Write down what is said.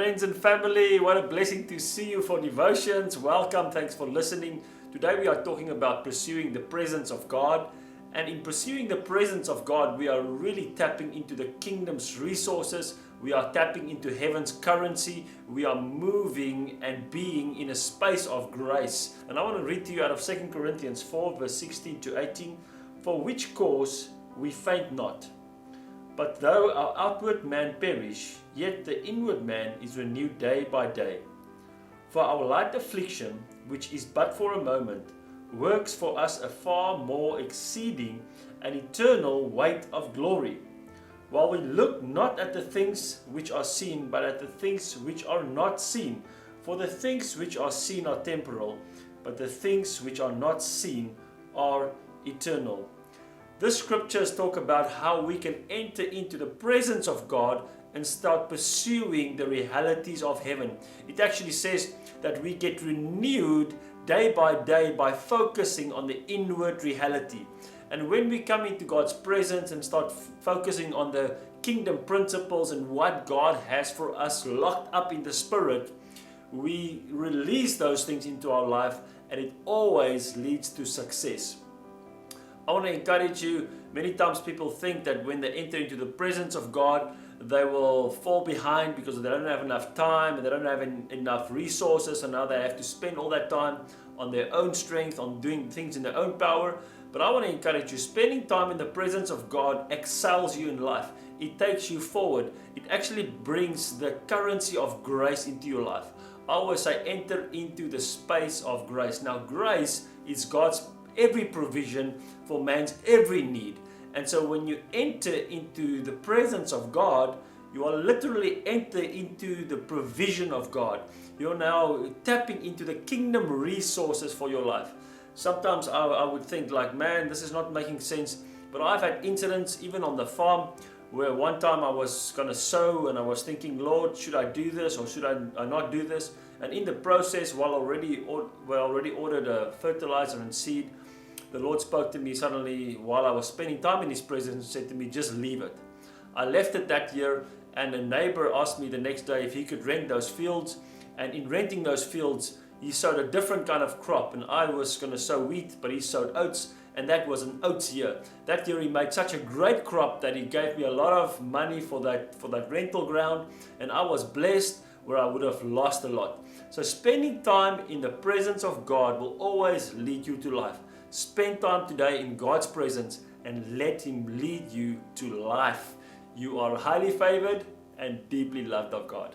friends and family, what a blessing to see you for devotions. Welcome, thanks for listening. Today we are talking about pursuing the presence of God. And in pursuing the presence of God, we are really tapping into the kingdom's resources. We are tapping into heaven's currency. We are moving and being in a space of grace. And I want to read to you out of 2 Corinthians 4 verse 16 to 18. For which cause we faint not. But though our outward man perish, yet the inward man is renewed day by day. For our light affliction, which is but for a moment, works for us a far more exceeding and eternal weight of glory. While we look not at the things which are seen, but at the things which are not seen. For the things which are seen are temporal, but the things which are not seen are eternal. The scriptures talk about how we can enter into the presence of God and start pursuing the realities of heaven. It actually says that we get renewed day by day by focusing on the inward reality. And when we come into God's presence and start focusing on the kingdom principles and what God has for us locked up in the spirit, we release those things into our life, and it always leads to success. I want to encourage you, many times people think that when they enter into the presence of God, they will fall behind because they don't have enough time and they don't have enough resources, and now they have to spend all that time on their own strength, on doing things in their own power. But I want to encourage you, spending time in the presence of God excels you in life. It takes you forward. It actually brings the currency of grace into your life. I always say enter into the space of grace. Now grace is God's every provision for man's every need. And so when you enter into the presence of God, you are literally enter into the provision of God. You're now tapping into the kingdom resources for your life. Sometimes I would think like, man, this is not making sense. But I've had incidents even on the farm where one time I was going to sow and I was thinking, Lord, should I do this or should I not do this? And in the process, while already ordered a fertilizer and seed, the Lord spoke to me suddenly while I was spending time in His presence and said to me, just leave it. I left it that year, and a neighbor asked me the next day if he could rent those fields. And in renting those fields, he sowed a different kind of crop. And I was going to sow wheat, but he sowed oats, and that was an oats year. That year he made such a great crop that he gave me a lot of money for that rental ground, and I was blessed where I would have lost a lot. So spending time in the presence of God will always lead you to life. Spend time today in God's presence and let Him lead you to life. You are highly favored and deeply loved of God.